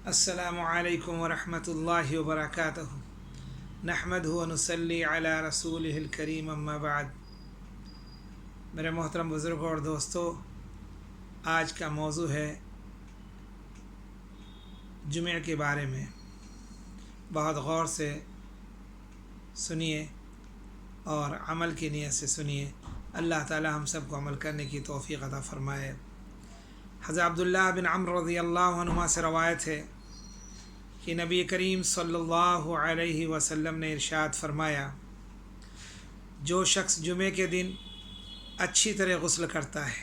السلام علیکم ورحمۃ اللہ وبرکاتہ نحمدہ ونصلی علی رسولہ الکریم اما بعد۔ میرے محترم بزرگوں اور دوستو، آج کا موضوع ہے جمعہ کے بارے میں۔ بہت غور سے سنیے اور عمل کی نیت سے سنیے۔ اللہ تعالی ہم سب کو عمل کرنے کی توفیق عطا فرمائے۔ حضرت عبداللہ بن عمرو رضی اللہ عنہما سے روایت ہے کہ نبی کریم صلی اللہ علیہ وسلم نے ارشاد فرمایا، جو شخص جمعے کے دن اچھی طرح غسل کرتا ہے،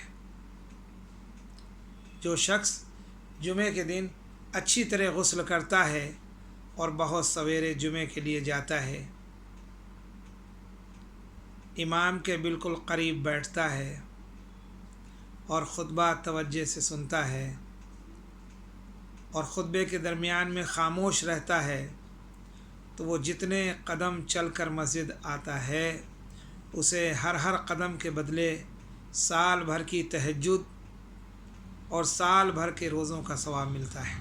جو شخص جمعے کے دن اچھی طرح غسل کرتا ہے اور بہت سویرے جمعے کے لیے جاتا ہے، امام کے بالکل قریب بیٹھتا ہے اور خطبہ توجہ سے سنتا ہے اور خطبے کے درمیان میں خاموش رہتا ہے، تو وہ جتنے قدم چل کر مسجد آتا ہے اسے ہر قدم کے بدلے سال بھر کی تہجد اور سال بھر کے روزوں کا ثواب ملتا ہے۔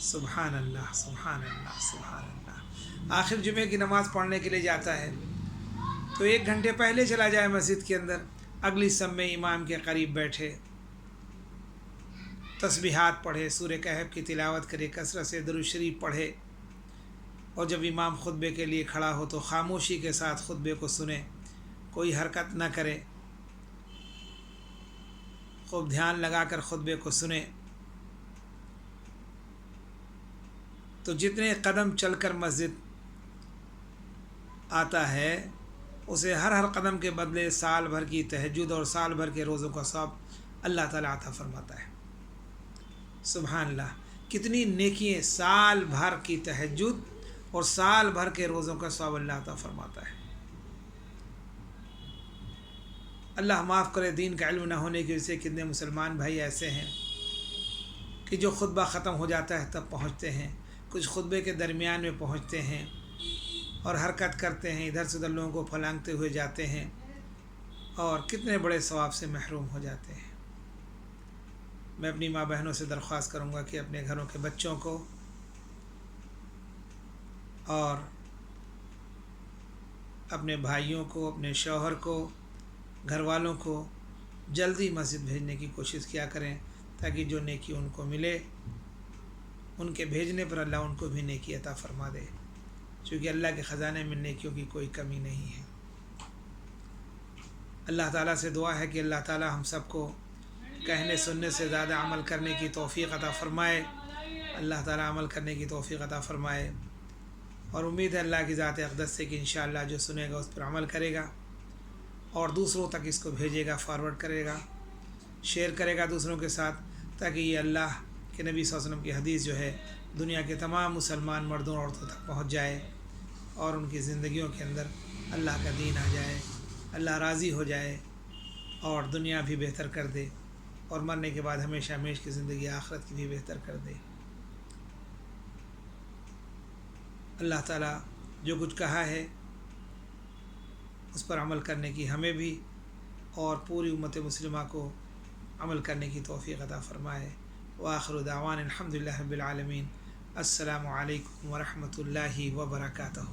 سبحان اللہ، سبحان اللہ، سبحان اللہ۔ آخر جمعے کی نماز پڑھنے کے لیے جاتا ہے تو 1 گھنٹے پہلے چلا جائے مسجد کے اندر، اگلی صف میں امام کے قریب بیٹھے، تسبیحات پڑھے، سورہ کہف کی تلاوت کرے، کثرت سے درود شریف پڑھے، اور جب امام خطبے کے لیے کھڑا ہو تو خاموشی کے ساتھ خطبے کو سنے، کوئی حرکت نہ کرے، خوب دھیان لگا کر خطبے کو سنے، تو جتنے قدم چل کر مسجد آتا ہے اسے ہر قدم کے بدلے سال بھر کی تہجد اور سال بھر کے روزوں کا ثواب اللہ تعالیٰ عطا فرماتا ہے۔ سبحان اللہ، کتنی نیکیاں، سال بھر کی تہجد اور سال بھر کے روزوں کا ثواب اللہ عطا فرماتا ہے۔ اللہ معاف کرے، دین کا علم نہ ہونے کی وجہ سے کتنے مسلمان بھائی ایسے ہیں کہ جو خطبہ ختم ہو جاتا ہے تب پہنچتے ہیں، کچھ خطبے کے درمیان میں پہنچتے ہیں اور حرکت کرتے ہیں، ادھر سے ادھر لوگوں کو پھلانگتے ہوئے جاتے ہیں اور کتنے بڑے ثواب سے محروم ہو جاتے ہیں۔ میں اپنی ماں بہنوں سے درخواست کروں گا کہ اپنے گھروں کے بچوں کو اور اپنے بھائیوں کو، اپنے شوہر کو، گھر والوں کو جلدی مسجد بھیجنے کی کوشش کیا کریں، تاکہ جو نیکی ان کو ملے، ان کے بھیجنے پر اللہ ان کو بھی نیکی عطا فرما دے، چونکہ اللہ کے خزانے میں نیکیوں کی کوئی کمی نہیں ہے۔ اللہ تعالیٰ سے دعا ہے کہ اللہ تعالیٰ ہم سب کو کہنے سننے سے زیادہ عمل کرنے کی توفیق عطا فرمائے، اللہ تعالیٰ عمل کرنے کی توفیق عطا فرمائے، اور امید ہے اللہ کی ذات اقدس سے کہ انشاءاللہ جو سنے گا اس پر عمل کرے گا اور دوسروں تک اس کو بھیجے گا، فارورڈ کرے گا، شیئر کرے گا دوسروں کے ساتھ، تاکہ یہ اللہ کے نبی صلی اللہ علیہ وسلم کی حدیث جو ہے دنیا کے تمام مسلمان مردوں اور عورتوں تک پہنچ جائے اور ان کی زندگیوں کے اندر اللہ کا دین آ جائے، اللہ راضی ہو جائے اور دنیا بھی بہتر کر دے اور مرنے کے بعد ہمیشہ ہمیشہ کی زندگی آخرت کی بھی بہتر کر دے۔ اللہ تعالیٰ جو کچھ کہا ہے اس پر عمل کرنے کی ہمیں بھی اور پوری امت مسلمہ کو عمل کرنے کی توفیق عطا فرمائے۔ وآخر دعوان الحمدللہ رب العالمین۔ السلام علیکم ورحمۃ اللہ وبرکاتہ۔